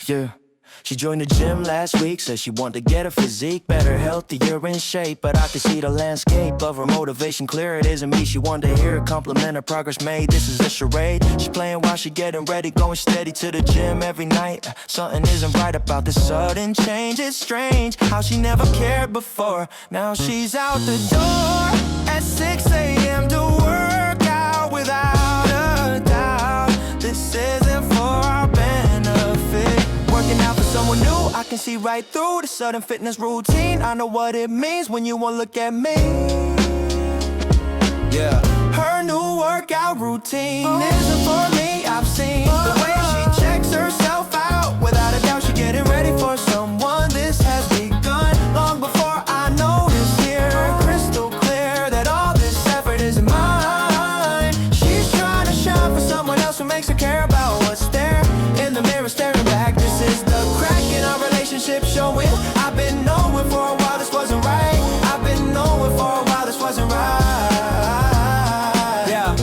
Yeah. She joined the gym last week, said she wanted to get her physique better, healthier, in shape. But I could see the landscape of her motivation clear. It isn't me, she wanted to hear it, compliment her progress made. This is a charade, she playing while she getting ready, going steady to the gym every night. Something isn't right about this sudden change. It's strange how she never cared before. Now she's out the door at 6 a.m. to work out without a doubt. This isn't for our benefit. Working out for someone new, I can see right through the sudden fitness routine. I know what it means when you won't look at me. Yeah, her new workout routine isn't for me. I've seen the way she checks herself out. Without a doubt, she getting ready for someone. This has begun long before I noticed. Here, crystal clear that all this effort is mine. She's trying to shine for someone else who makes her care about what's there in the mirror, staring back. This is the crack in our relationship showing. I've been knowing for a while this wasn't right. I've been knowing for a while this wasn't right. Yeah,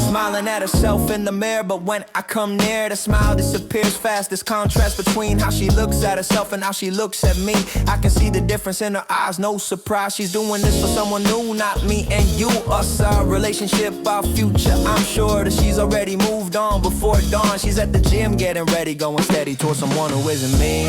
smiling at herself in the mirror, but when I come near, the smile disappears fast. This contrast between how she looks at herself and how she looks at me, I can see the difference in her eyes. No surprise, she's doing this for someone new, not me and you. Us, our relationship, our future. I'm sure that she's already moved on before dawn. She's at the gym getting ready, going steady towards someone who isn't me.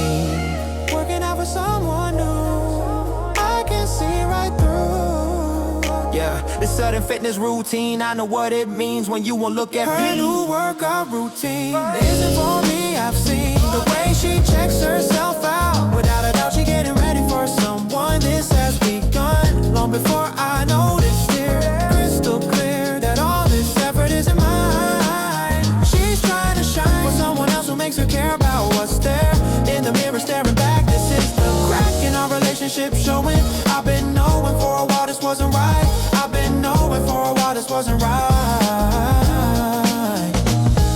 Working out for someone new, I can see right through. Yeah, this sudden fitness routine, I know what it means when you won't look at me. Her new workout routine isn't for me. I've seen the way she checks herself out. Without a doubt, she getting ready for someone. This has begun long before I noticed it. Crystal clear that all this effort isn't mine. She's trying to shine for someone else who makes her care about what's there in the mirror, staring back. This is the crack in our relationship showing. I've been knowing for a while this wasn't right. I've been knowing for a while this wasn't right.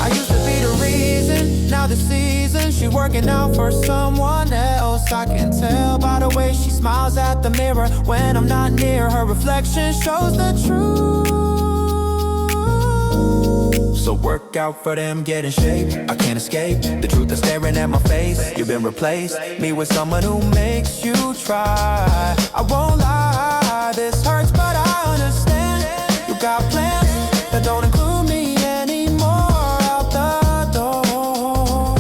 I used to be the reason, now the season she's working out for someone else. I can tell by the way she smiles at the mirror when I'm not near. Her reflection shows the truth. So work out for them, get in shape. I can't escape the truth that's staring at my face. You've been replaced, me with someone who makes you try. I won't lie, this hurts but I understand. You got plans that don't include me anymore. Out the door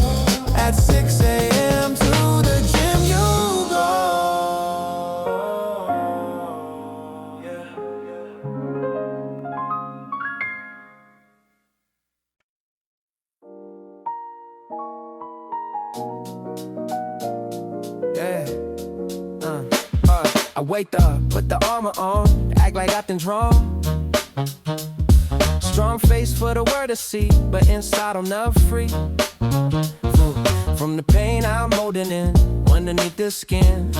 at 6 a.m. to the gym you go. I wake up, put the armor on, act like nothing's wrong. Strong face for the world to see, but inside I'm not free. From the pain I'm holding in, underneath the skin.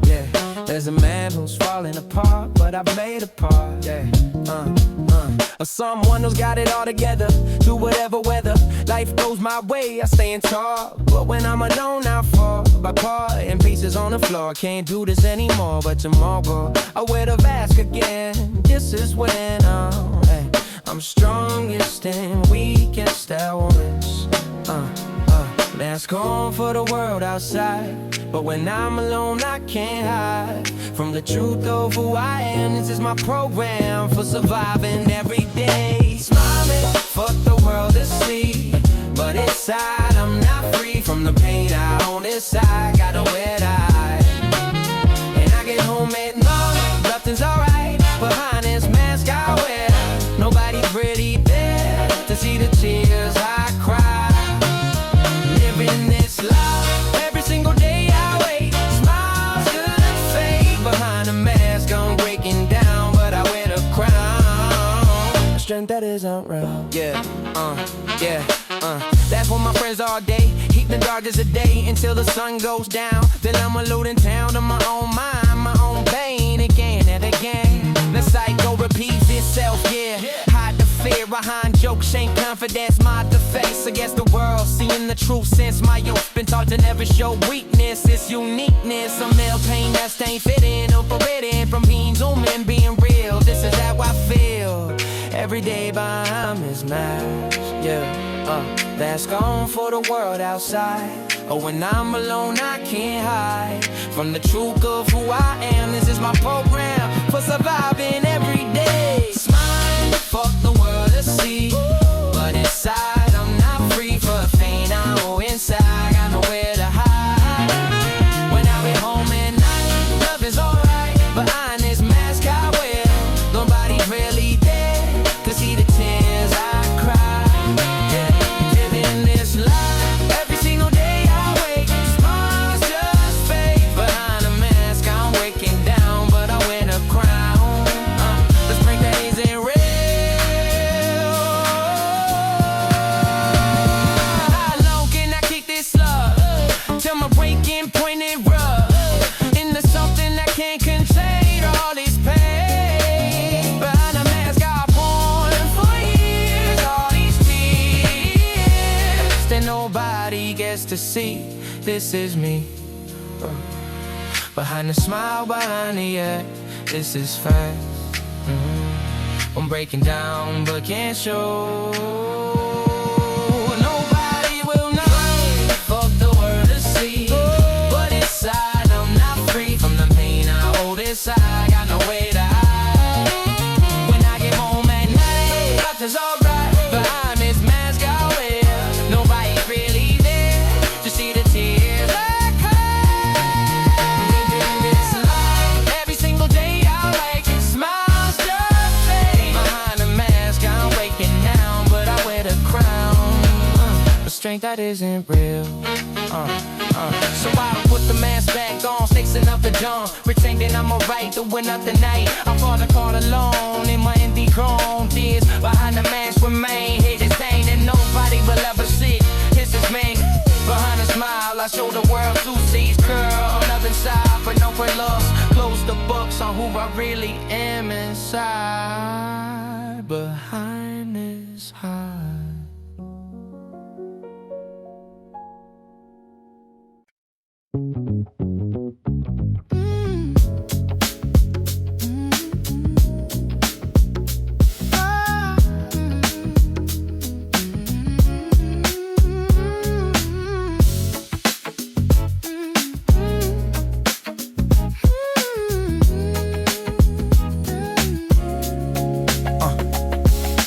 Yeah, there's a man who's falling apart, but I've made a part. Yeah, or someone who's got it all together, through whatever weather. Life goes my way, I stay in tall. But when I'm alone, I fall by part and pieces on the floor. Can't do this anymore, but tomorrow I wear the mask again. This is when I'm strongest and weakest at once. Mask on for the world outside, but when I'm alone I can't hide from the truth of who I am. This is my program for surviving every day. Smiling for the world to see, but inside I'm not free from the pain I own inside. Got a wet eye, and I get home at night, nothing's alright behind this mask I wear. Nobody's really there to see the tears I cry. Living this life, every single day I wait. Smiles couldn't fade behind a mask. I'm breaking down, but I wear the crown. A strength that isn't real. Yeah, that's for my friends all day. Heat the dark as a day until the sun goes down. Then I'm alone in town to my own mind, my own pain again and again. The cycle repeats itself, yeah. Hide the fear behind jokes, ain't confidence, my defense against the world. Seeing the truth since my youth, been taught to never show weakness. It's uniqueness, a male pain that ain't fitting or forbidden from being human, being real. This is how I feel. every day behind his mask. Yeah, that's gone for the world outside. Oh, when I'm alone, I can't hide from the truth of who I am. This is my program for surviving every day. Smile, fuck the world to see, but inside I'm not free for the pain I owe inside. Got nowhere to hide. When I get home at night, nothing's alright, but behind this mask I wear, nobody's really there to see the tears I cry. Yeah, living this life every single day I wake, smiles just fade. Behind the mask I'm waking down, but I wear the crown. The spring days ain't real. How long can I kick this love till my breaking point it rub into something that can't contain all this pain? Behind the mask I poured for years, all these tears that nobody gets to see. This is me, behind the smile, behind the act. This is fact. I'm breaking down but can't show. Nobody will know. Fuck the world to see, but inside I'm not free from the pain I hold inside. Got no way to hide. When I get home at night, nothing's alright. Behind this mask I wear, nobody's really there to see the tears I cry. Living this life every single day I wake, smiles just fade. Behind the mask I'm waking down, but I wear the crown. A strength that isn't real. So I put the mask back on, sticking up the dawn, pretending I'm alright, doing up the night. I fall caught alone in my empty chrome tears. Behind the mask remain, hid this pain that nobody will ever see. This is me. Behind a smile, I show the world two seas curl. Nothing side, but no for loss. Close the books on who I really am inside. Behind this hide.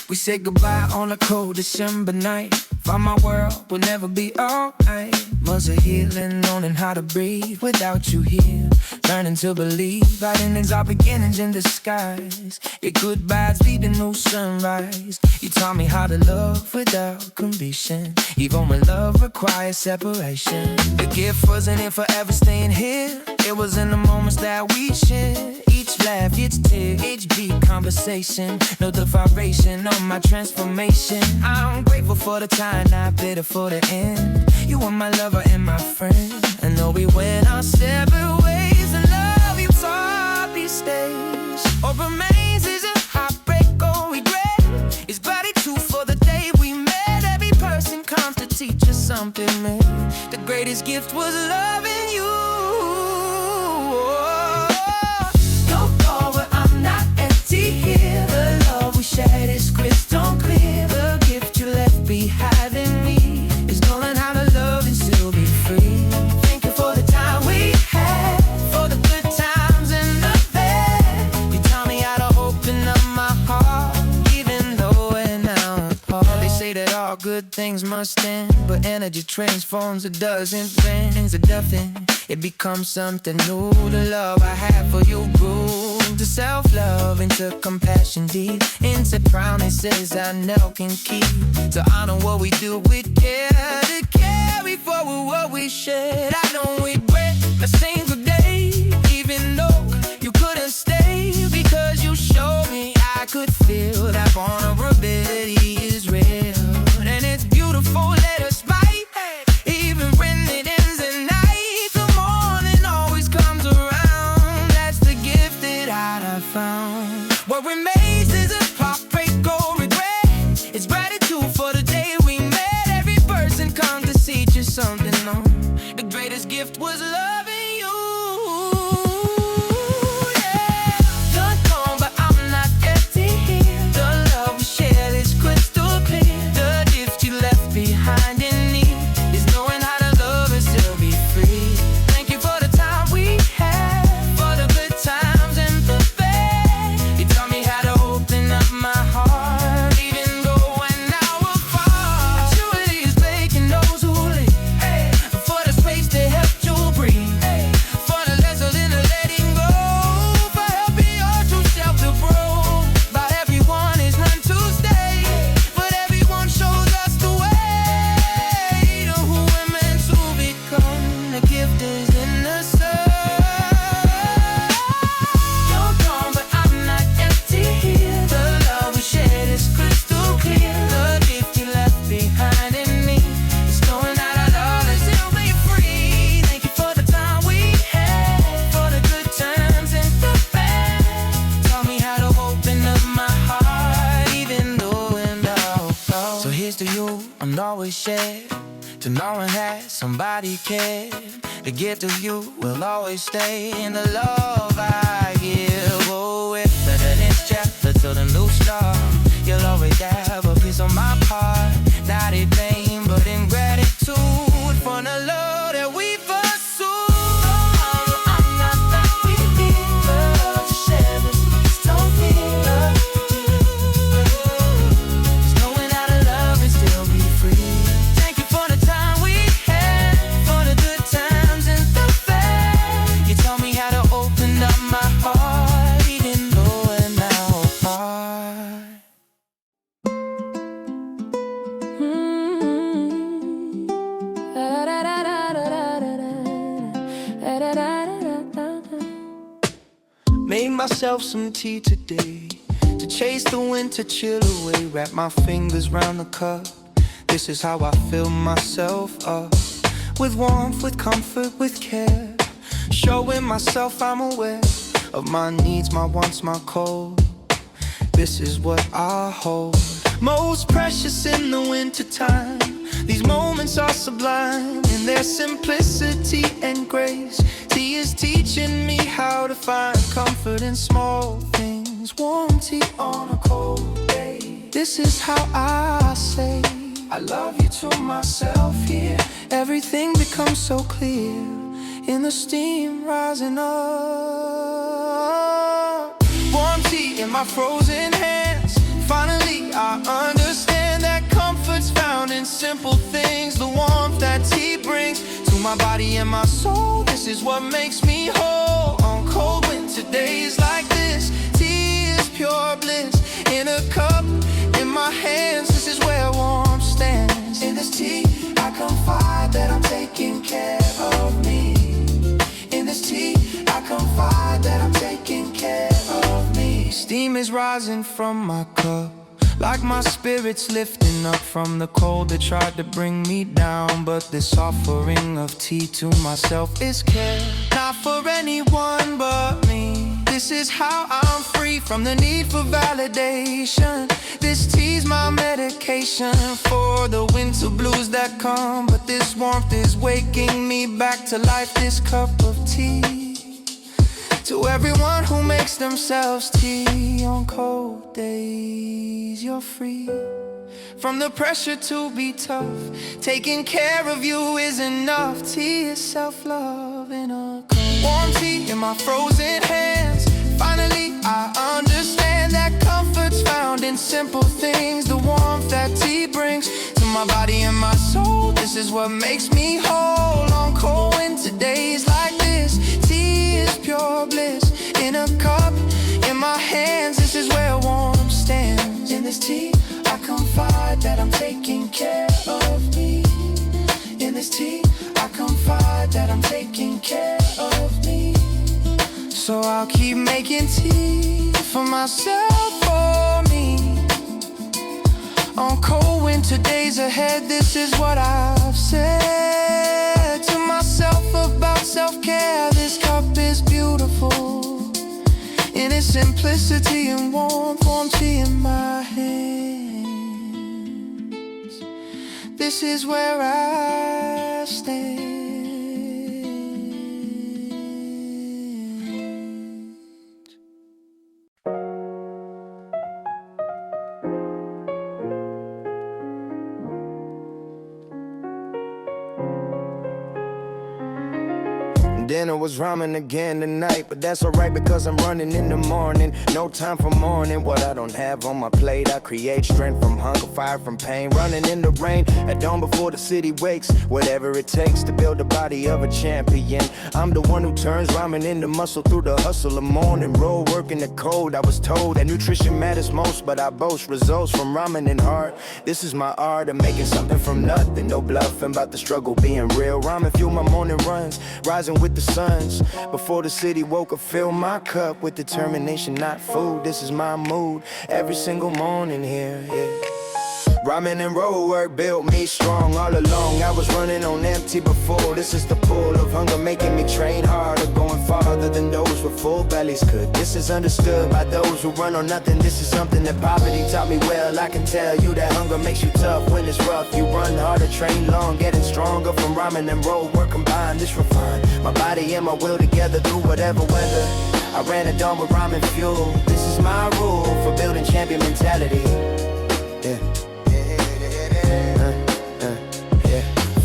We said goodbye on a cold December night. Thought my world would never be alright. Was a healing, learning how to breathe without you here. Learning to believe our endings are beginnings in disguise. Your goodbyes lead to new sunrise. You taught me how to love without condition, even when love requires separation. The gift wasn't in forever staying here. It was in the moments that we share. Each laugh, each tear, each beat conversation. No vibration on my transformation. I'm grateful for the time, not bitter for the end. You were my lover and my friend. I know we went our separate ways. The love you taught these days or remains is a heartbreak or regret. It's gratitude for the day we met. Every person comes to teach us something, man. The greatest gift was loving you. Here, the love we shared is crystal clear. The gift you left behind in me is knowing how to love and still be free. Thank you for the time we had, for the good times and the bad. You taught me how to open up my heart, even though we're now apart. They say that all good things must end, but energy transforms, it doesn't things are nothing. It becomes something new. The love I have for you grew to self-love, into compassion deep, into promises I know can keep. To honor what we do with care, to carry forward what we shared. I don't regret a single day, even though you couldn't stay, because you showed me I could feel that vulnerability is real. And it's beautiful, let us fight, even when it ends at night. The morning always comes around. That's the gift that I found. What remains is a heartbreak or regret. It's gratitude for the day we met. Every person comes to teach you something new. The greatest gift was loving you. Yeah. You're gone, but I'm not empty here. The love we don't always share. To knowing that somebody cared. To get to you will always stay in the love I give. Oh, if the next chapter to the new start, you'll always have a piece of my heart. Not in vain, but in gratitude for the love that we pursue. I'm not that we need love to share this, please don't feel love. Just knowing how to love and still be free. Thank you for the time we had, for the good times and the bad. You taught me how to open up my heart, even though we're now apart. Made myself some tea today to chase the winter chill away. Wrap my fingers round the cup. This is how I fill myself up. With warmth, with comfort, with care. Showing myself I'm aware of my needs, my wants, my code. This is what I hold most precious in the winter time. These moments are sublime in their simplicity and grace. Tea is teaching me how to find comfort in small things. Warm tea on a cold day. This is how I say I love you to myself here. Everything becomes so clear in the steam rising up. Warm tea in my frozen hands. Finally I understand that comfort's found in simple things. The warmth that tea brings to my body and my soul. This is what makes me whole on cold winter days like this. Tea is pure bliss in a cup in my hands. This is where warmth stands. In this tea I confide that I'm taking care of me. In this tea I confide that I'm taking care of me. Steam is rising from my cup, like my spirit's lifting up from the cold that tried to bring me down. But this offering of tea to myself is care, not for anyone but me. This is how I'm free from the need for validation. This tea's my medication for the winter blues that come. But this warmth is waking me back to life. This cup of tea, to everyone who makes themselves tea on cold days, you're free from the pressure to be tough. Taking care of you is enough. Tea is self-love in a cup. Warm tea in my frozen hands. Finally I understand that comfort's found in simple things. The warmth that tea brings to my body and my soul. This is what makes me whole on cold winter days like this. Tea is pure bliss in a cup in my hands. This is where warmth stands. In this tea I confide that I'm taking care of me. In this tea I confide that I'm taking care of me. So I'll keep making tea for myself, for me. On cold winter days ahead, this is what I've said to myself about self-care. This cup is beautiful in its simplicity and warmth. Warm tea in my hands. This is where I stand. Dinner was ramen again tonight, but that's alright because I'm running in the morning. No time for mourning what I don't have on my plate. I create strength from hunger, fire from pain. Running in the rain at dawn before the city wakes. Whatever it takes to build the body of a champion. I'm the one who turns ramen into muscle through the hustle of morning roll. Working the cold, I was told that nutrition matters most, but I boast results from ramen and heart. This is my art of making something from nothing. No bluffing about the struggle being real. Ramen fuel my morning runs, rising with the suns. Before the city woke, I fill my cup with determination, not food. This is my mood every single morning here, yeah. Rhyming and road work built me strong. All along I was running on empty before. This is the pull of hunger making me train harder, going farther than those with full bellies could. This is understood by those who run on nothing. This is something that poverty taught me well. I can tell you that hunger makes you tough when it's rough. You run harder, train long, getting stronger from rhyming and road work combined. This refine my body and my will together through whatever weather. I ran it down with rhyming fuel. This is my rule for building champion mentality. Yeah.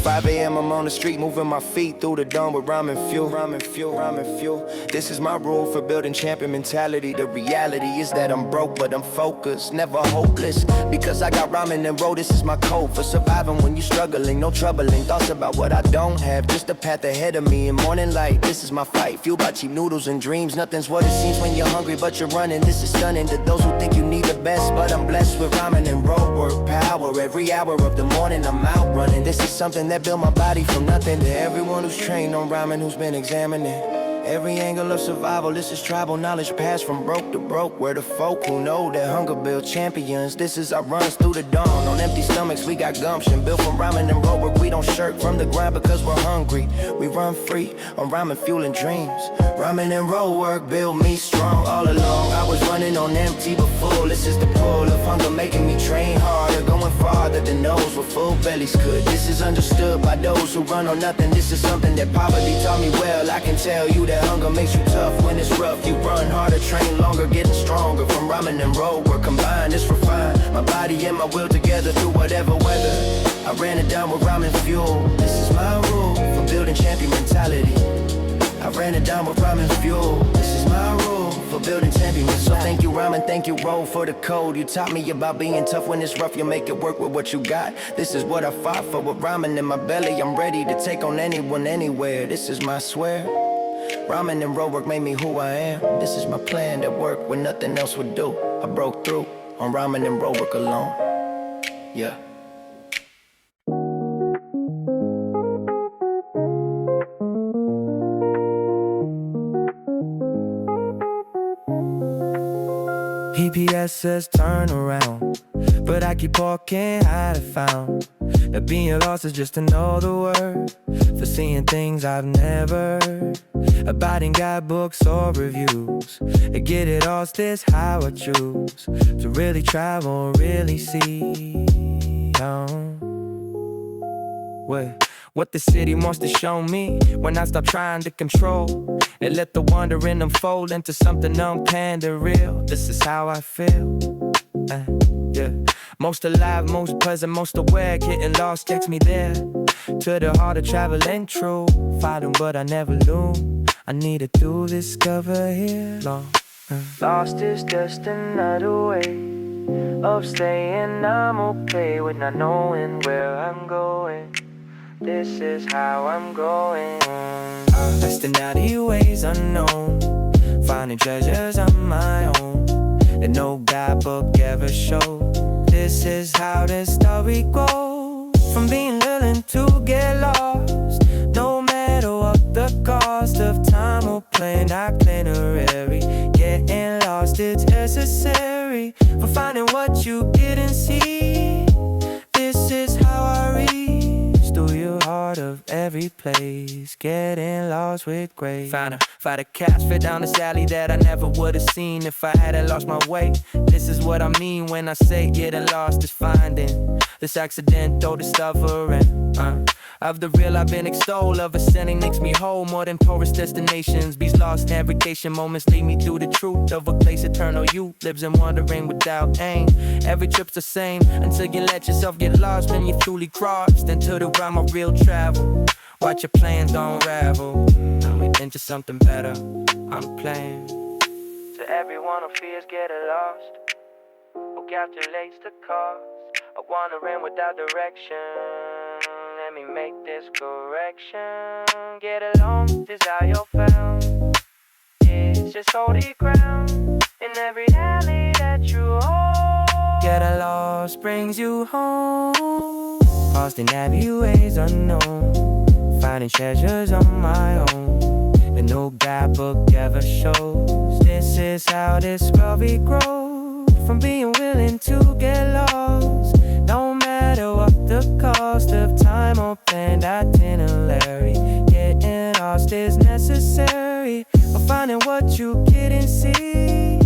5 a.m. I'm on the street moving my feet through the dawn with rhyming fuel. Rhyming fuel, rhyming fuel. This is my rule for building champion mentality. The reality is that I'm broke but I'm focused, never hopeless, because I got rhyming and roll. This is my code for surviving when you're struggling. No troubling thoughts about what I don't have, just the path ahead of me in morning light. This is my fight, fueled by cheap noodles and dreams. Nothing's what it seems when you're hungry but you're running. This is stunning to those who think you need the best, but I'm blessed with rhyming and road work power. Every hour of the morning I'm out running. This is something that build my body from nothing. To everyone who's trained on rhyming, who's been examining every angle of survival. This is tribal knowledge passed from broke to broke. We're the folk who know that hunger build champions. This is our runs through the dawn. On empty stomachs we got gumption, built from rhyming and road work. We don't shirk from the grind because we're hungry. We run free on rhyming, fueling dreams. Rhyming and road work build me strong. All along I was running on empty but full. This is the pull of hunger making me train harder, going farther than those with full bellies could. This is understood by those who run on nothing. This is something that poverty taught me well. I can tell you that hunger makes you tough when it's rough. You run harder, train longer, getting stronger from rhyming and road work combined. It's refined my body and my will together through whatever weather. I ran it down with rhyming fuel. This is my rule for building champion mentality. I ran it down with rhyming fuel. This is my rule for building champions. So thank you rhyming, thank you roll for the code. You taught me about being tough when it's rough. You make it work with what you got. This is what I fought for with rhyming in my belly. I'm ready to take on anyone, anywhere. This is my swear. Rhyming and road work made me who I am. This is my plan that worked when nothing else would do. I broke through on rhyming and road work alone. Yeah. EPS says turn around, but I keep walking, I'd have found that being lost is just another word for seeing things I've never heard about in guidebooks or reviews. To get it lost is how I choose to really travel, really see what the city wants to show me when I stop trying to control and let the wondering unfold into something unplanned and real. This is how I feel. Yeah. Most alive, most present, most aware. Getting lost takes me there to the heart of traveling true. Fighting but I never knew I needed to discover here. Lost is just another way of saying I'm okay with not knowing where I'm going. This is how I'm going. Testing out the ways unknown, finding treasures on my own that no guidebook ever showed. This is how this story goes. From being willing to get lost, no matter what the cost of time or plan, itinerary. Getting lost is necessary for finding what you didn't see. This is how I reach through your heart of every place. Getting lost with grace. Find a catch fit down this alley that I never would have seen if I hadn't lost my way. This is what I mean when I say getting lost is finding this accidental discovering of the real I've been extolled. Of ascending makes me whole more than tourist destinations. These lost navigation moments lead me through the truth of a place eternal youth lives in wandering without aim. Every trip's the same until you let yourself get lost. When you truly crossed into the realm of real travel, watch your plans unravel into something better. I'm playing to everyone who fears getting lost, who calculates the cost of wandering without direction. Let me make this correction. Get along, desire found. It's just holy ground in every alley that you hold. Get lost brings you home. Lost in every ways unknown, finding treasures on my own that no guidebook ever shows. This is how this discovery grows. From being willing to get lost, No matter what the cost of time or planned itinerary, getting lost is necessary, or finding what you couldn't see.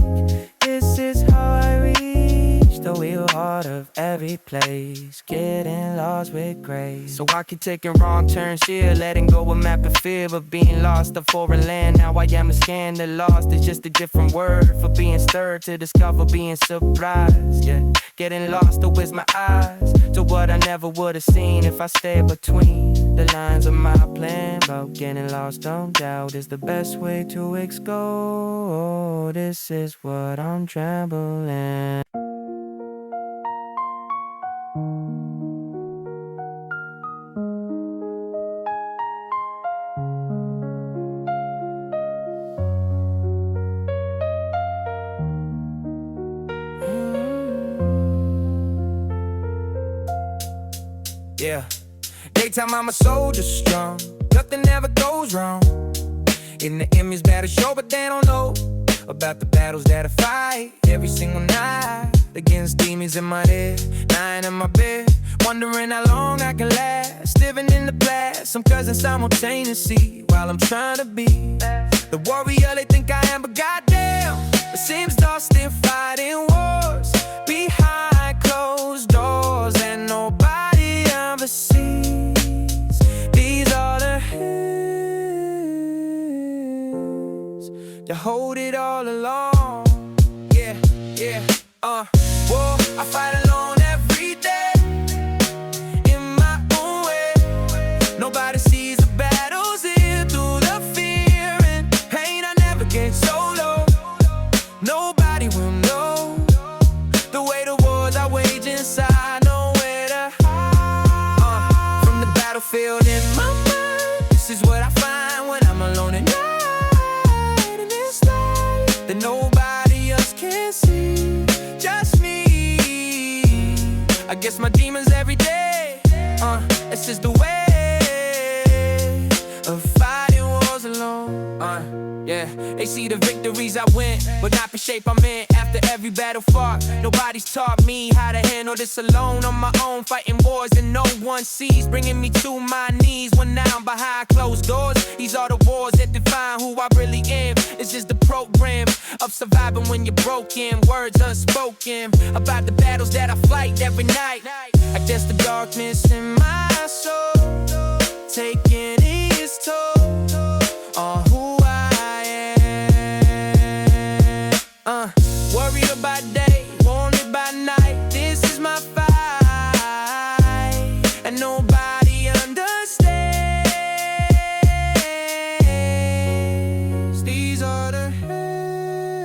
This is how I reach the wheel heart of every place, getting lost with grace. So I keep taking wrong turns here, letting go of map of fear of being lost a foreign land. Now I am the scan, the lost is just a different word for being stirred to discover being surprised. Yeah, getting lost to with my eyes to what I never would have seen if I stayed between the lines of my plan. But getting lost, don't doubt, is the best way to explore. This is what I'm trembling. Yeah, daytime I'm a soldier strong, nothing ever goes wrong. In the enemy's battle show, but they don't know about the battles that I fight every single night against demons in my head, lying in my bed, wondering how long I can last, living in the past. I'm cousin simultaneously while I'm trying to be the warrior they think I am, but goddamn, it seems lost in fighting wars behind closed doors and nobody ever sees. These are the hands that hold it all along. Yeah, yeah, whoa, I fight alone every day in my own way. Nobody sees the battles here through the fear and pain. I never get solo. Nobody will know the way the wars I wage inside. Nowhere to hide from the battlefield in my mind. This is what I find when I'm alone at night in this light that nobody else can see, just me. I guess my demons every day. It's just the way of fighting wars alone. Yeah, they see the victories I win, but not the shape I'm in. After every battle fought, nobody's taught me how to handle this alone. On my own, fighting wars and no one sees, bringing me to my knees when I'm behind closed doors. These are the wars that define who I really am. It's just the program of surviving when you're broken. Words unspoken about the battles that I fight every night. I guess the darkness in my soul taking its toll on who I am. Worried about day, wanted by night. This is my fight, and nobody understands. These are the hands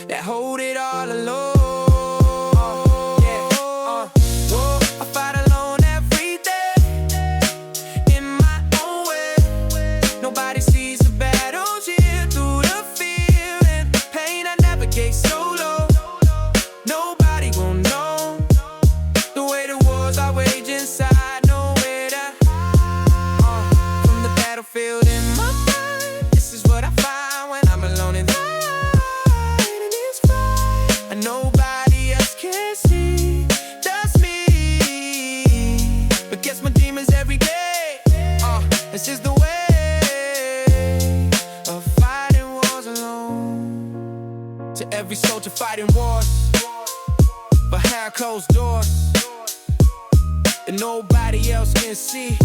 that hold it all alone. This is the way of fighting wars alone. To every soldier fighting wars behind closed doors that nobody else can see,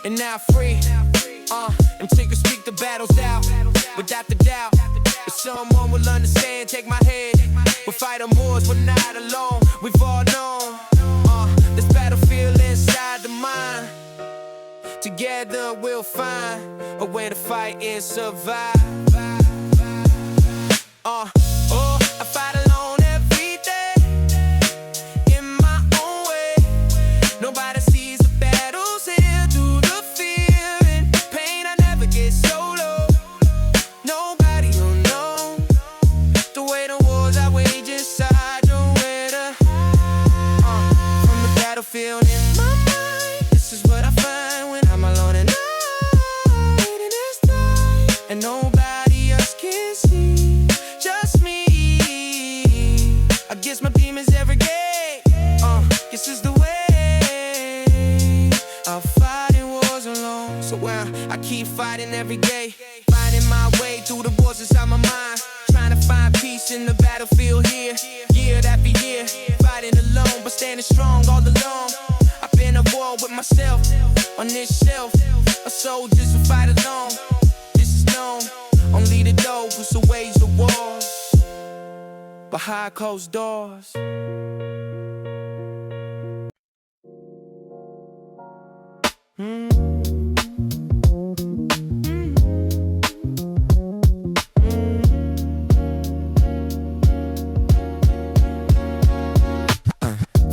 and now free. Them tickets speak the battles out without the doubt. If someone will understand, take my head. We'll fight on wars, we're not alone. We've all known this battlefield inside the mind. Together we'll find a way to fight and survive. I fight alone every day in my own way. Nobody sees the battles here through the fear and pain. I never get solo. Nobody will know the way the wars I wage inside. Nowhere to hide from the battlefield in my mind. This is what I find when I'm alone at night in this night, and nobody else can see, just me. I guess my demons every keep fighting every day, finding my way through the wars inside my mind, trying to find peace in the battlefield here, year after year, fighting alone but standing strong all along. I've been at war with myself on this shelf, a soldiers who fight alone. This is known, only the those who wage the wars behind closed doors. Mm.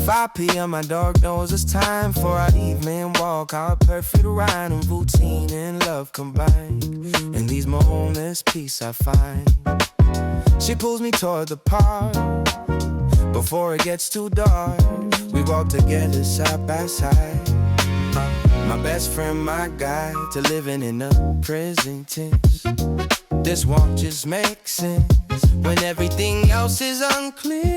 5 p.m. my dog knows it's time for our evening walk. Our perfect rhyme and routine and love combined. In these moments, peace I find. She pulls me toward the park before it gets too dark. We walk together side by side. My best friend, my guide to living in a prison tent. This walk just makes sense when everything else is unclear.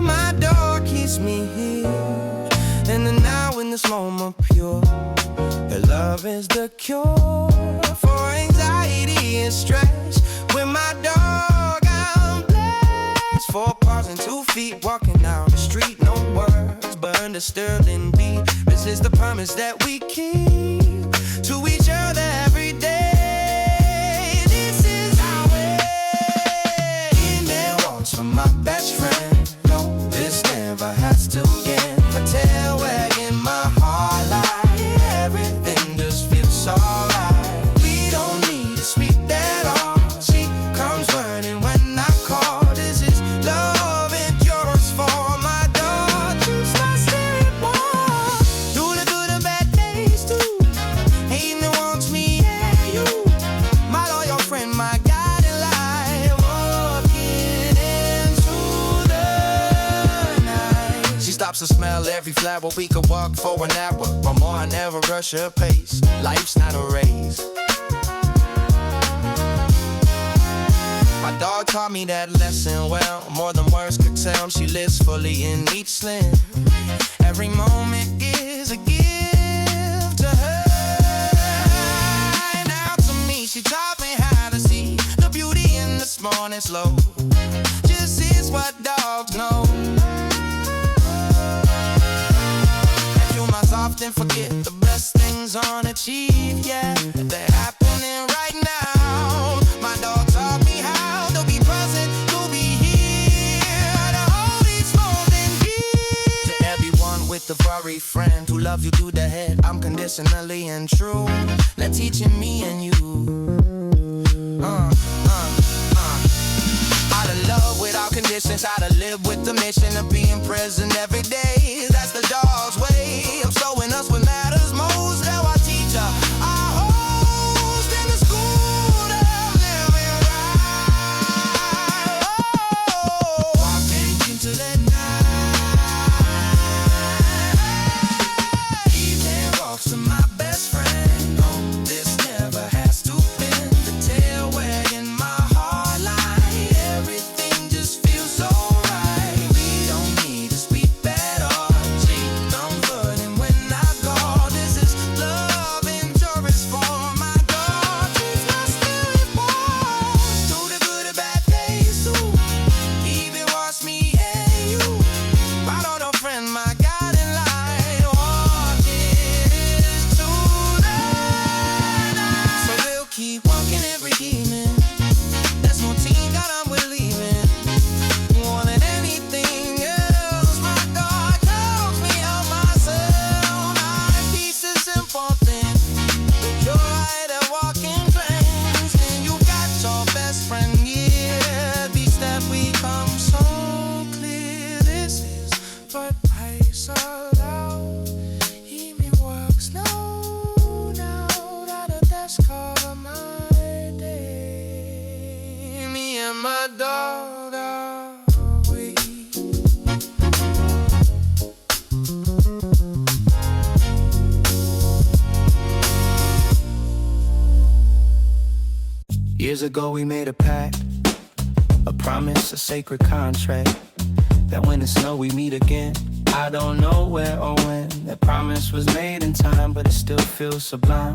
My dog keeps me here, and the now in this moment pure. Her love is the cure for anxiety and stress. With my dog I'm blessed. 4 paws and 2 feet walking down the street. No words but understood in beat. This is the promise that we keep to each other every day. This is our way. Evening walks from my best friend. No, this never has to end. My tail wagging, my heart light. Everything just feels alright. We don't need to speak at all. She comes running when I call. This is love and yours for my dog. She's my spirit ball. Through the good and bad days too. Evening wants me and you. My loyal friend, my guiding light. Walking into the night. She stops to smell every flower. We could walk for an hour or more. I never rush her pace. Life's not a race. My dog taught me that lesson well, more than words could tell. She lives fully in each slim. Every moment is a gift to her. Now to me, she taught me how to see the beauty in the small and slow. Just is what dogs know. And humans often forget the best things aren't achieved yet. They're happening right now. My dog taught me how to be present, to be here, to hold each moment dear. To everyone with a furry friend who loves you to the head, unconditionally and true. They're teaching me and you. How to love without conditions, how to live with the mission of being present every day. That's the dog's way of showing us what matters most. How I teach her, our host in the school of living right. Oh, walking into the night. Evening walks with my best friend. No, this never has to bend. The tail wagging, my heart light. Everything just feels so right. We don't need to speak at all. She comes running when I call. This is love and joy for my dog. She's my spirit ball. Through the good and bad days too. Even watch me and you. My little friend, my guiding light. Walking into the night. So we'll keep walking every evening. There's no team that I'm with leaving. More than anything else, my dog tells me of myself. My peace is important. You're right at walking trains, and you got your best friend here. Beats that we come so clear. This is what life's all about. Evening walks slow down out of that's cover my day. Me and my dog are we. Years ago we made a pact, a promise, a sacred contract, that when it snow we meet again. I don't know where or when. That promise was made in time, but it still feels sublime.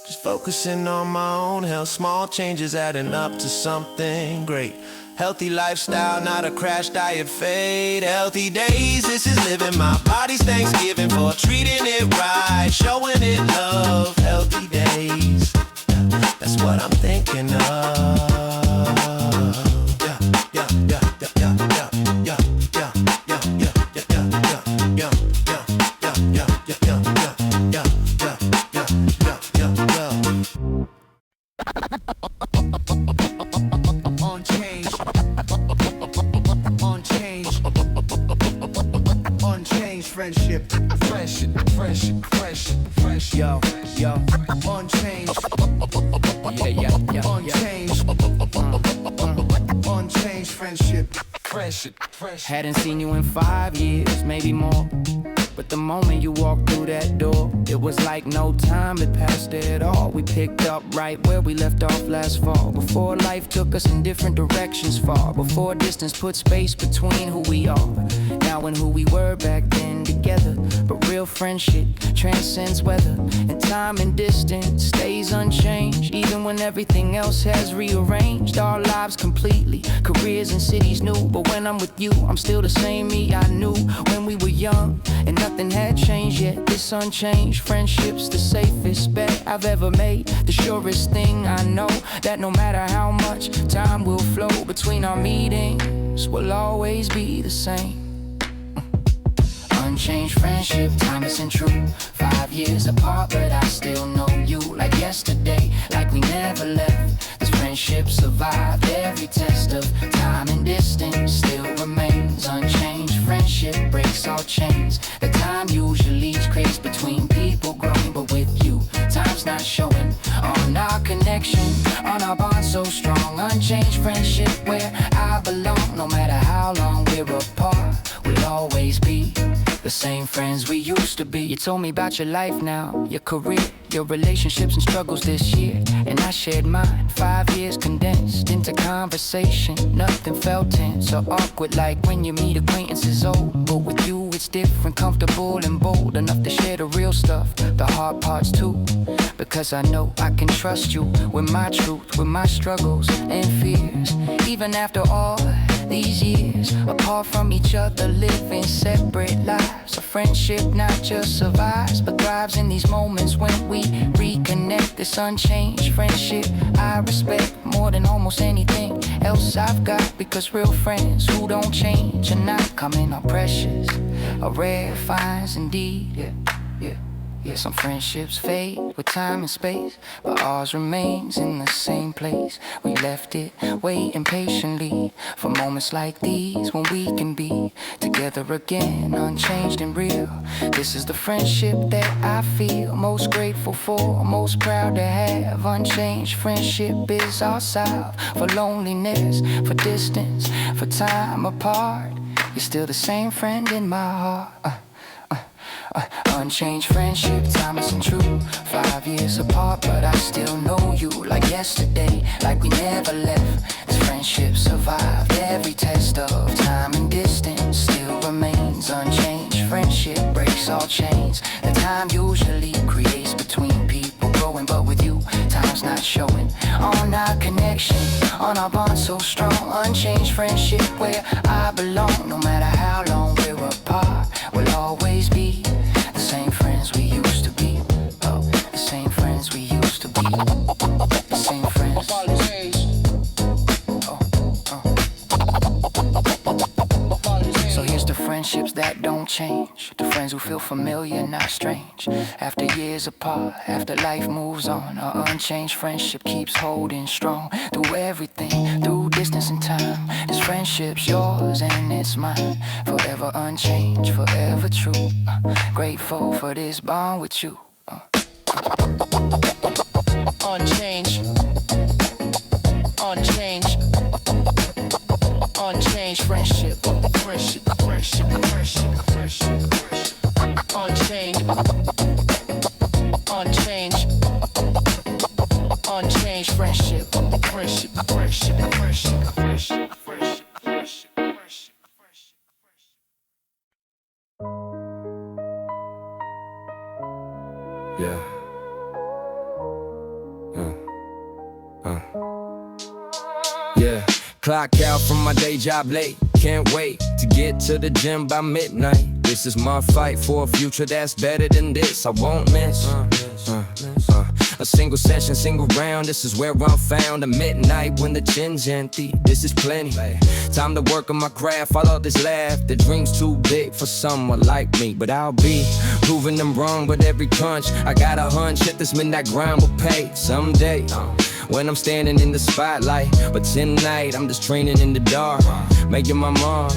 Just focusing on my own health. Small changes adding up to something great. Healthy lifestyle, not a crash diet fade. Healthy days, this is living my body's Thanksgiving for treating it right, showing it love. Healthy days, that's what I'm thinking of. Friendship, yo, unchanged, yeah, unchanged, unchanged friendship, Hadn't seen you in 5 years, maybe more. But the moment you walked through that door, it was like no time had passed at all. We picked up right where we left off last fall. Before life took us in different directions far. Before distance put space between who we are now and who we were back then together. But real friendship transcends weather, and time and distance stays unchanged. Even when everything else has rearranged our lives completely, careers and cities new. But when I'm with you, I'm still the same me I knew when we were young, and nothing had changed yet. This unchanged friendship's the safest bet I've ever made. The surest thing I know, that no matter how much time will flow between our meetings, we'll always be the same. Unchanged friendship, timeless and true. 5 years apart, but I still know you like yesterday, like we never left. This friendship survived every test of time and distance, still remains unchanged. Friendship breaks all chains. The time usually creates between people growing, but with you, time's not showing on our connection, on our bond so strong. Unchanged friendship where I belong. No matter how long we're apart, we'll always be the same friends we used to be. You told me about your life now, your career, your relationships and struggles this year, and I shared mine. 5 years condensed into conversation. Nothing felt tense or awkward like when you meet acquaintances old. But with you it's different, comfortable and bold enough to share the real stuff, the hard parts too. Because I know I can trust you with my truth, with my struggles and fears. Even after all these years apart from each other, living separate lives, a friendship not just survives but thrives in these moments when we reconnect. This unchanged friendship I respect more than almost anything else I've got, because real friends who don't change are not coming are precious, are rare finds indeed. Yeah, some friendships fade with time and space, but ours remains in the same place. We left it waiting patiently for moments like these when we can be together again, unchanged and real. This is the friendship that I feel most grateful for, most proud to have. Unchanged friendship is our salve for loneliness, for distance, for time apart. You're still the same friend in my heart. Unchanged friendship, timeless and true. 5 years apart, but I still know you like yesterday, like we never left. This friendship survived every test of time and distance, still remains unchanged. Friendship breaks all chains. The time usually creates between people growing, but with you, time's not showing on our connection, on our bond so strong. Unchanged friendship where I belong. No matter how long we're apart, we'll always be the same friends we used to be. Oh, the same friends we used to be. The same friends. So here's the friendships that don't change, the friends who feel familiar, not strange. After years apart, after life moves on, our unchanged friendship keeps holding strong. Through everything, through distance and time, this friendship's yours and it's mine. Forever unchanged, forever true. Grateful for this bond with you. Unchanged, unchanged, unchanged friendship, friendship, friendship, friendship, friendship, unchanged, unchanged, unchanged friendship, friendship, friendship, friendship, friendship, friendship, friendship, friendship. Yeah. Yeah, clock out from my day job late. Can't wait to get to the gym by midnight. This is my fight for a future that's better than this. I won't miss a single session, single round. This is where I'm found. At midnight when the chin's empty. This is plenty. Time to work on my craft. Follow this laugh. The dream's too big for someone like me, but I'll be proving them wrong with every punch. I got a hunch that this midnight grind will pay someday. When I'm standing in the spotlight, but tonight I'm just training in the dark, making my mark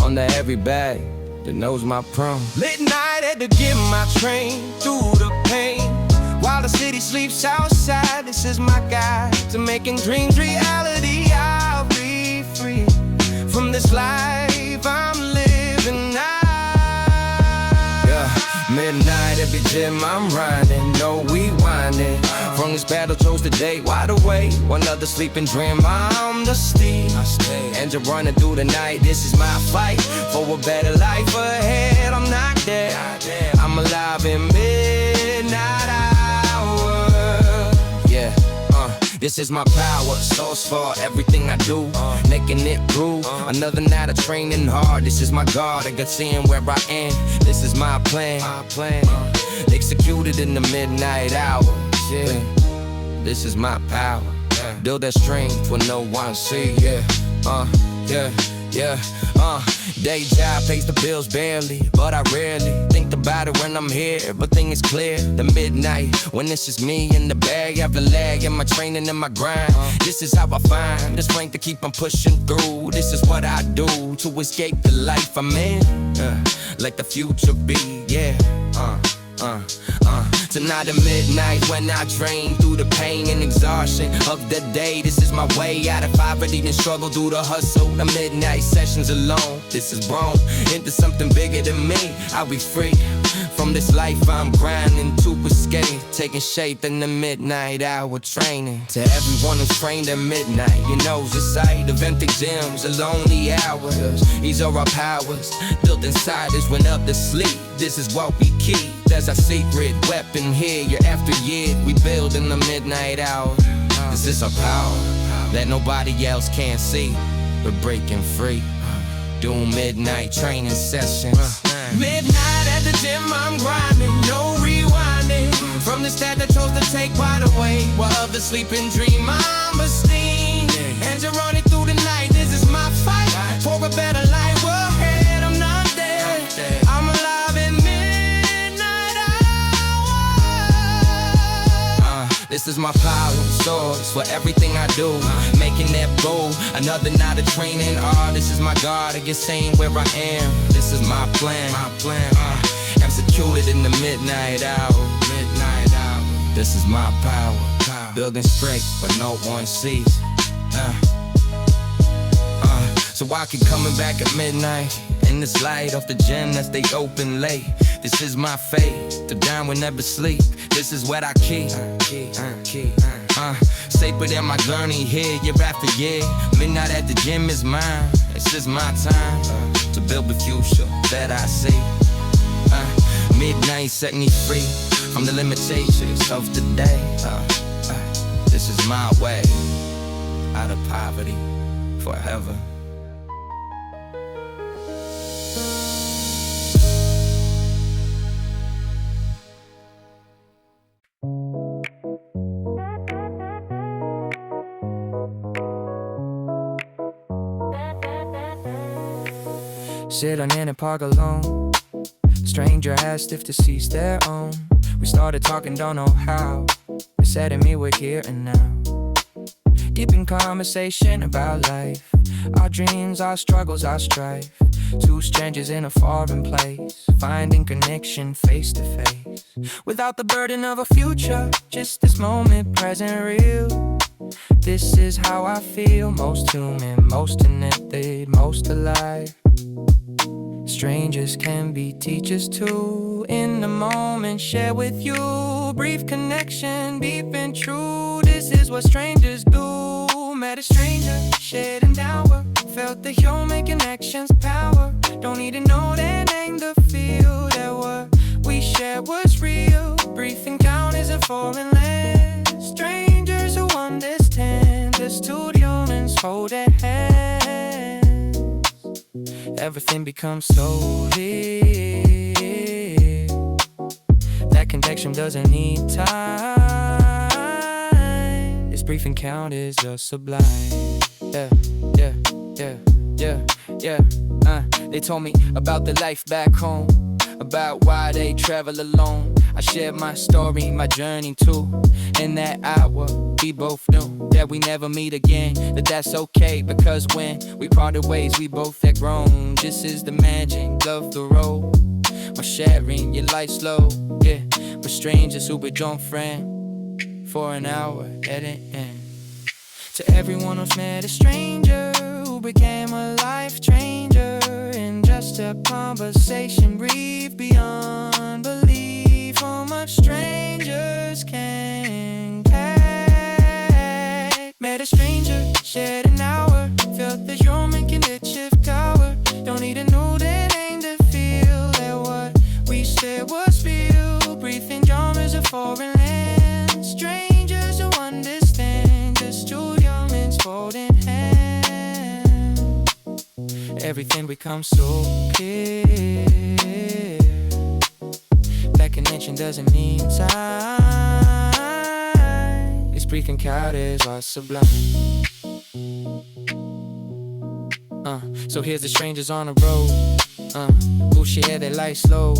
on the heavy bag that knows my prom. Late night had to get my train through the pain while the city sleeps outside. This is my guide to making dreams reality. I'll be free from this life I'm living now. Midnight, every gym I'm riding, no we winding. From this battle, chose the day, wide awake. One other sleeping dream, I'm the steed. And you're running through the night, this is my fight for a better life ahead. I'm not dead, I'm alive in midnight hour. Yeah, this is my power, source for everything I do, making it prove. Another night of training hard, this is my guard. I got seeing where I am, this is my plan. Executed in the midnight hour. Yeah, this is my power. Build that strength when no one see. Day job pays the bills barely, but I rarely think about it when I'm here. But thing is clear, the midnight when it's just me in the bag, have the lag in my training and my grind. This is how I find the strength to keep on pushing through. This is what I do to escape the life I'm in. Let the future be, yeah. Tonight at midnight when I drain through the pain and exhaustion of the day. This is my way out of poverty and struggle through the hustle. The midnight sessions alone, this is grown into something bigger than me. I'll be free from this life I'm grinding to escape, taking shape in the midnight hour training. To everyone who's trained at midnight, you know the sight of empty gyms, the lonely hours. These are our powers, built inside us when up to sleep. This is what we keep, there's our secret weapon here. Year after year, we build in the midnight hour. This is our power that nobody else can see. We're breaking free, doing midnight training sessions. Midnight at the gym, I'm grinding, no rewinding. From the stat that chose to take wide away, while others sleep and dream, I'm a steam. And you're running through the night, this is my fight for a better life ahead. I'm not dead, I'm alive in midnight hour. This is my power source for everything I do, making that bold. Another night of training, this is my God, I get saying where I am. This is my plan, executed in the midnight hour. This is my power, building strength but no one sees. So I keep coming back at midnight in this light off the gym that stay open late. This is my fate, to dine will never sleep. This is what I keep. Safer than my journey here, year after year. Midnight at the gym is mine. This is my time to build the future that I see. Midnight set me free from the limitations of today. This is my way out of poverty forever. Sitting in a park alone, stranger asked if the seat's their own. We started talking, don't know how. They said to me we're here and now, deep in conversation about life, our dreams, our struggles, our strife. Two strangers in a foreign place, finding connection face to face, without the burden of a future, just this moment, present, real. This is how I feel, most human, most connected, most alive. Strangers can be teachers too. In the moment, share with you. Brief connection, deep and true. This is what strangers do. Met a stranger, shared and downward. Felt the human connection's power. Don't need to know their name to feel that what we shared was real. Brief encounters in foreign lands. Strangers who understand holding hands, everything becomes so real. That connection doesn't need time. This brief encounter is just sublime. Yeah, yeah, yeah, yeah, yeah. They told me about the life back home, about why they travel alone. I shared my story, my journey too. In that hour, we both knew that we never meet again, but that's okay, because when we parted ways, we both had grown. This is the magic of the road, or sharing your life slow, yeah. But strangers who become friends for an hour at an end. To everyone who's met a stranger who became a life changer, in just a conversation brief beyond belief. How much strangers can take. Met a stranger, shared an hour, felt the human can shift tower. Don't need a new name to feel that what we said was real. Breathing genres of foreign lands, strangers who understand, just two humans holding hands. Everything becomes so clear. That connection doesn't need time. These brief encounters are sublime. So here's the strangers on the road, who share their life slow.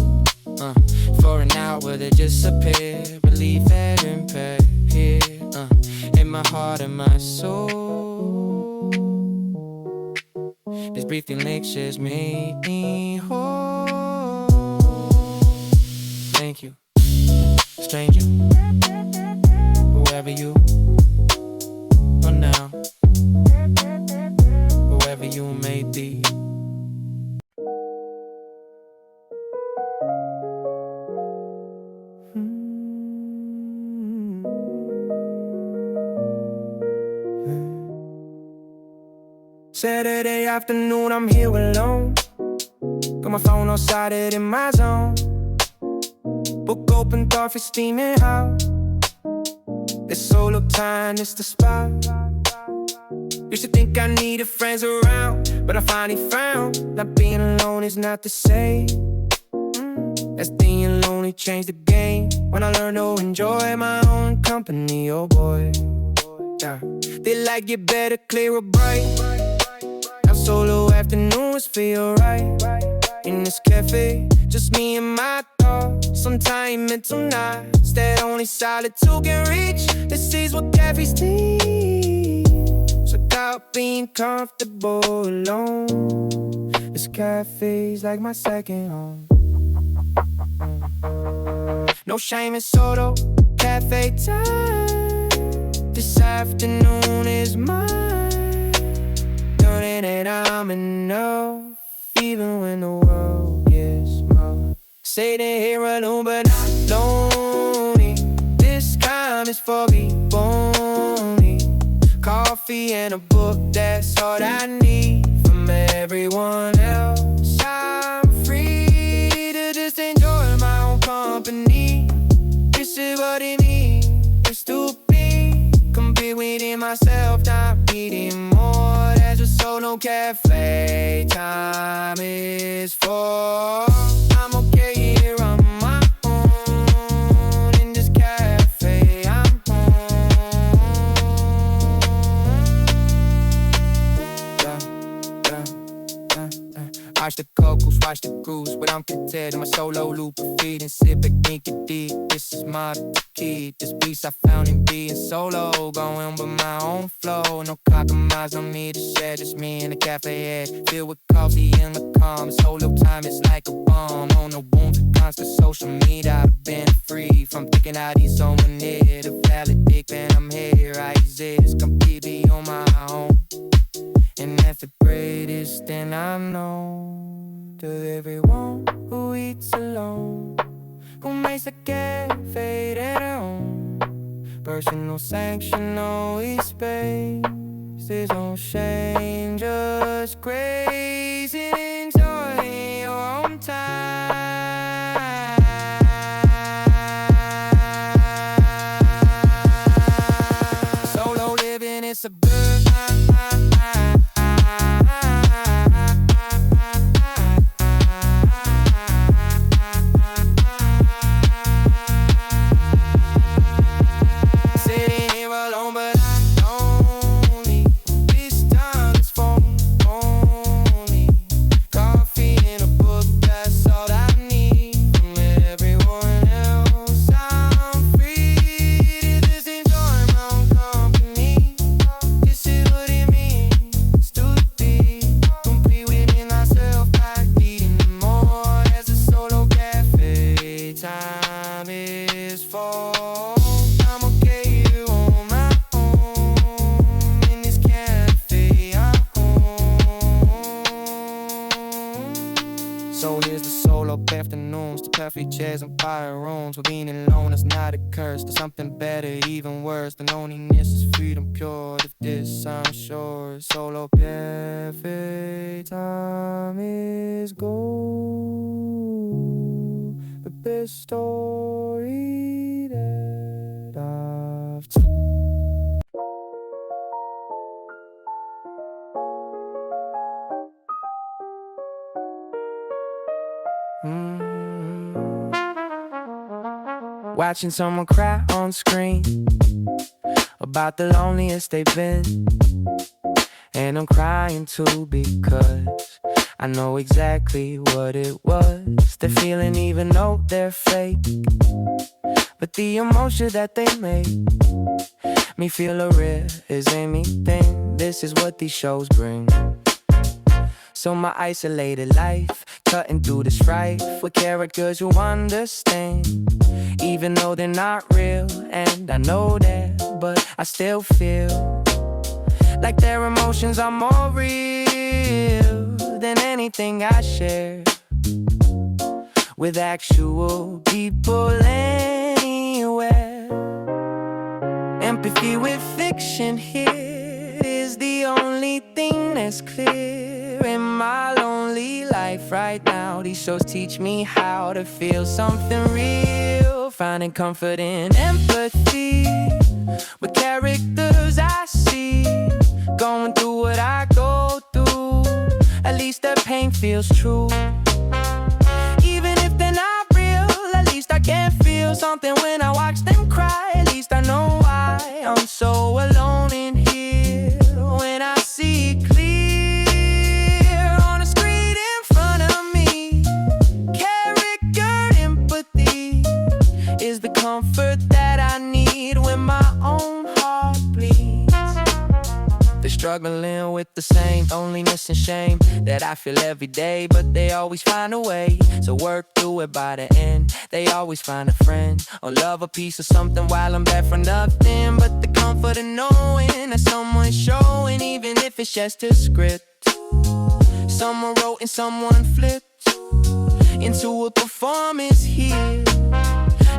For an hour they disappear, relief that impact here, in my heart and my soul. This brief lectures made me whole. Thank you, stranger, whoever you are now, whoever you may be. Saturday afternoon, I'm here alone. Got my phone all sided in my zone. Book open, coffee steaming hot. This solo time is the spot. Used to think I needed friends around, but I finally found that being alone is not the same. As being lonely changed the game when I learned to enjoy my own company. Oh boy, yeah. They like you better clear a break. Now solo afternoons feel right in this cafe, just me and my thoughts. Sometimes mental nights that only solitude can reach. This is what cafes need. So without being comfortable alone, this cafe's like my second home. No shame in solo cafe time. This afternoon is mine. Learning that I'm enough, even when the world gets small. Say they're here alone but not lonely. This time is for me only. Coffee and a book, that's all I need from everyone else. I'm free to just enjoy my own company. This is what it means to be complete within myself, not needing more. That's what solo cafe time is for. I'm okay here on my own in this cafe. I'm watch the couples, watch the cruise, but I'm content in my solo loop of feet and sit back, think it deep. This is my key, this peace I found in being solo, going with my own flow. No compromise on me to share, just me in the cafe air, filled with coffee in the calm. Solo time is like a bomb, on the wounds of constant social media. I've been free from thinking I need someone near to validate when I'm here. I exist completely on my own, and that's the greatest thing I know. To everyone who eats alone, who makes a cafe their own, personal sanction, always space. There's no shame, just grace and enjoy your own time. Solo living, it's a bird. empty chairs and fire rooms. Where being alone is not a curse. There's something better, even worse. The loneliness is freedom pure. If this I'm sure, solo perfect time is gold. But this story that I've told. Watching someone cry on screen about the loneliest they've been. And I'm crying too because I know exactly what it was. They're feeling even though they're fake, but the emotion that they make me feel a real is anything. This is what these shows bring. So my isolated life, cutting through the strife with characters who understand, even though they're not real. And I know that, but I still feel like their emotions are more real than anything I share with actual people anywhere. Empathy with fiction here is the only thing that's clear. In my lonely life right now, these shows teach me how to feel something real. Finding comfort in empathy with characters I see, going through what I go through. At least their pain feels true. Even if they're not real, at least I can feel something when I watch them cry. At least I know why I'm so alone in here. When I see clear on a screen in front of me, character empathy is the comfort that I need when my own heart bleeds. They're struggling with the same loneliness and shame that I feel every day, but they always find a way. So work through it by the end. They always find a friend or love, a piece of something while I'm back for nothing. But the comfort of knowing that someone's showing, even if it's just a script someone wrote and someone flipped into a performance here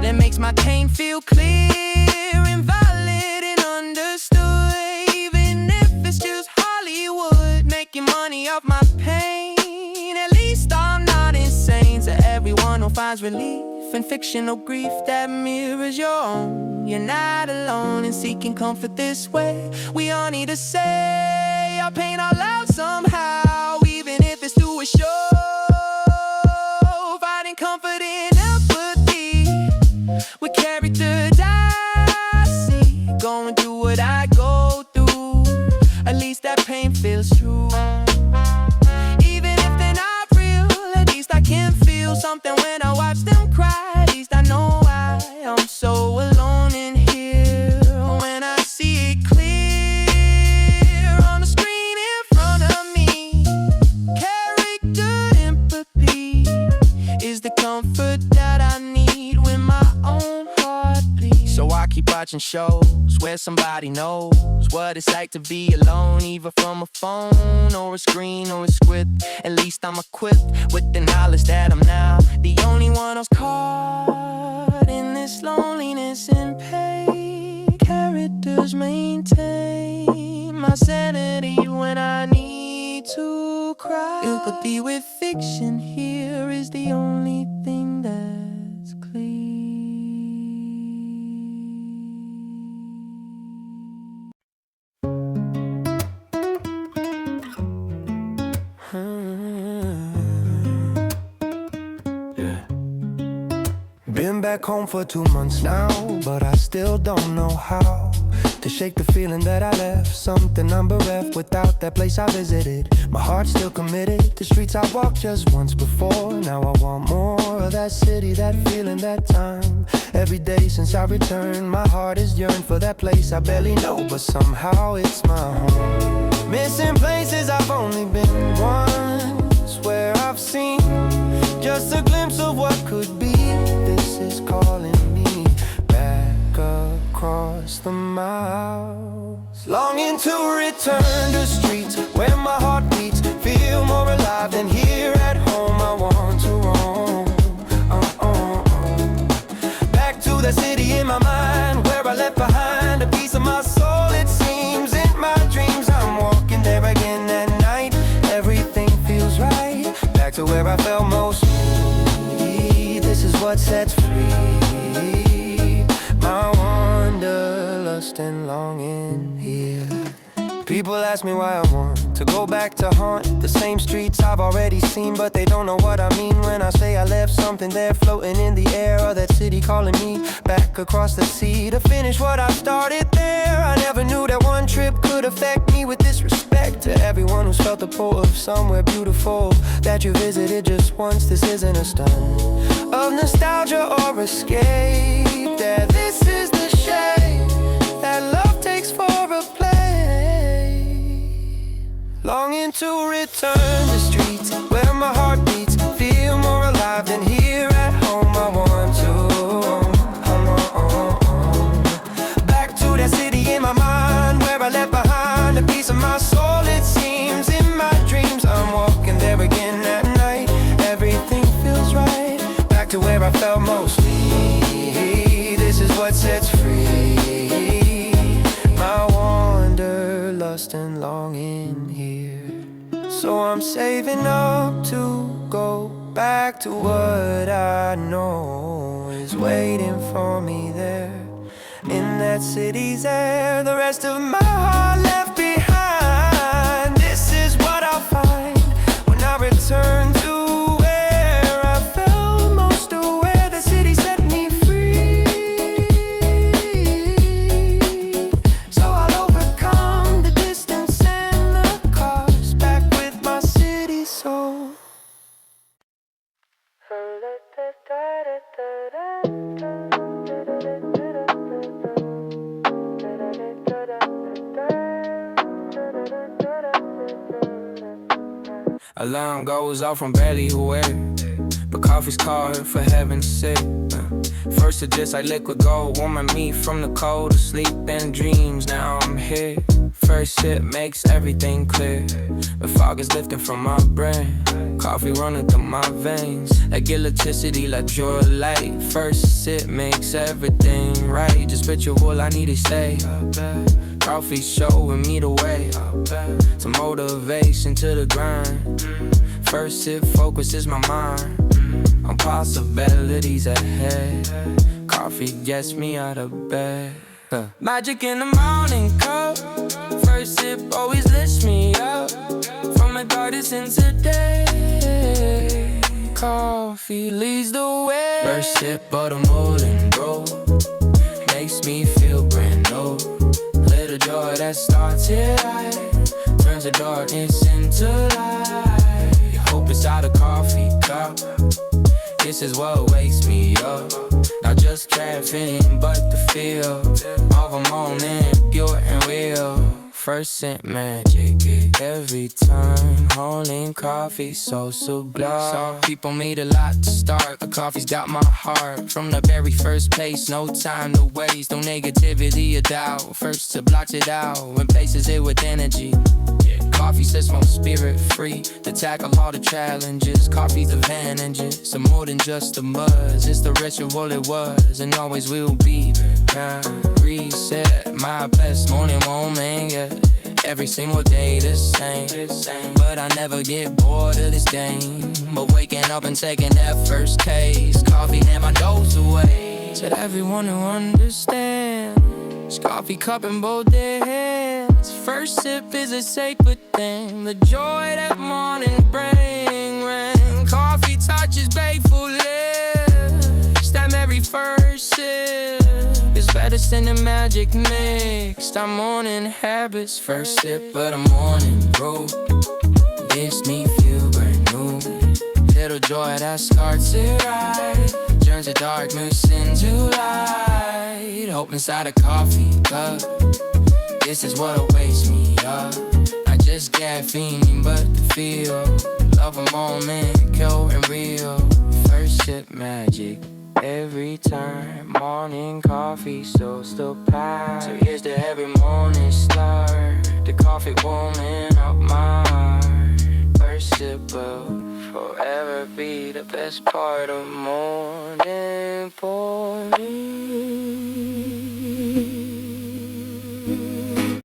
that makes my pain feel clear and valid and understood. Even if it's just Hollywood making money off my pain, at least I'm not insane. To everyone who finds relief in fictional grief that mirrors your own, you're not alone in seeking comfort this way. We all need to say our pain out loud somehow, even if it's through a show. Finding comfort in empathy with characters I see, going through what I go through. At least that pain feels true. Even if they're not real, at least I can feel something when I watch them cry. At least I know why I'm so alone in here. When I see it clear on the screen in front of me, character empathy is the comfort that I need when my own heart bleeds. So I keep watching shows where somebody knows what it's like to be alone, either from a phone or a screen or a script. At least I'm equipped with the knowledge that I'm now the only one who's caught in this loneliness and pain. Characters maintain my sanity when I need to cry. Empathy with fiction here is the only thing that's clear. Been back home for 2 months now, but I still don't know how to shake the feeling that I left. Something I'm bereft without that place I visited. My heart's still committed to streets I walked just once before. Now I want more of that city, that feeling, that time. Every day since I returned, my heart has yearned for that place I barely know, but somehow it's my home. Missing places I've only been once, where I've seen just a glimpse of what could be. This is calling me back across the miles, longing to return to streets where my heart beats, feel more alive than here at home. I want to roam, People ask me why I want to go back to haunt the same streets I've already seen, but they don't know what I mean when I say I left something there floating in the air, or that city calling me back across the sea to finish what I started there. I never knew that one trip could affect me with this respect to everyone who's felt the pull of somewhere beautiful that you visited just once. This isn't a stunt of nostalgia or escape, that this is the shape that love takes for a play. Longing to return to streets where my heart beats, feel more alive than here at home. I want to back to that city in my mind where I left behind a piece of my soul. It seems in my dreams I'm walking there again at night. Everything feels right, back to where I felt most free. This is what sets free my wanderlust and longing here. So I'm saving up to go back to what I know is waiting for me there in that city's air. The rest of my heart left behind. This is what I'll find when I return to where I felt most aware. The city set me free, so I'll overcome the distance and the cost, back with my city soul. Alarm goes off from barely aware, but coffee's called for heaven's sake. First it just like liquid gold, warming me from the cold to sleep and dreams. Now I'm here. First sip makes everything clear. The fog is lifting from my brain. Coffee running through my veins, like electricity, like pure light. First sip makes everything right. Just picture all I need to say. Coffee showing me the way, some motivation to the grind. First sip focuses my mind on possibilities ahead. Coffee gets me out of bed. Magic in the morning cup. First sip always lifts me up from the darkness into day. Coffee leads the way. First sip of the morning brew makes me feel brand new. Little joy that starts here light turns the darkness into light. Hope inside a coffee cup. This is what wakes me up. Not just caffeine, but the feel of a moment, pure and real. First sip magic every time. Holding coffee so sublime. Some people made a lot to start, but coffee's got my heart. From the very first place, no time to waste. No negativity or doubt. First to blot it out and places it with energy. Coffee sets my spirit free to tackle all the challenges. Coffee's advantages, so more than just the buzz. It's the ritual it was and always will be. Reset my best morning moment, yeah. Every single day the same, but I never get bored of this game. But waking up and taking that first taste, coffee never goes away. To everyone who understands, coffee cup in both their hands. First sip is a sacred thing. The joy that morning brings when coffee touches grateful lips. That very first sip is better than the magic mix. Our morning habits. First sip of the morning brew makes me feel brand new. Little joy that starts it right turns the darkness into light. Hope inside a coffee cup. This is what wakes me up. Not just caffeine, but the feel of a moment, pure and real. First sip magic every time. Morning coffee so still packed. So here's to every morning start. The coffee warming up my heart. First sip will forever be the best part of morning for me.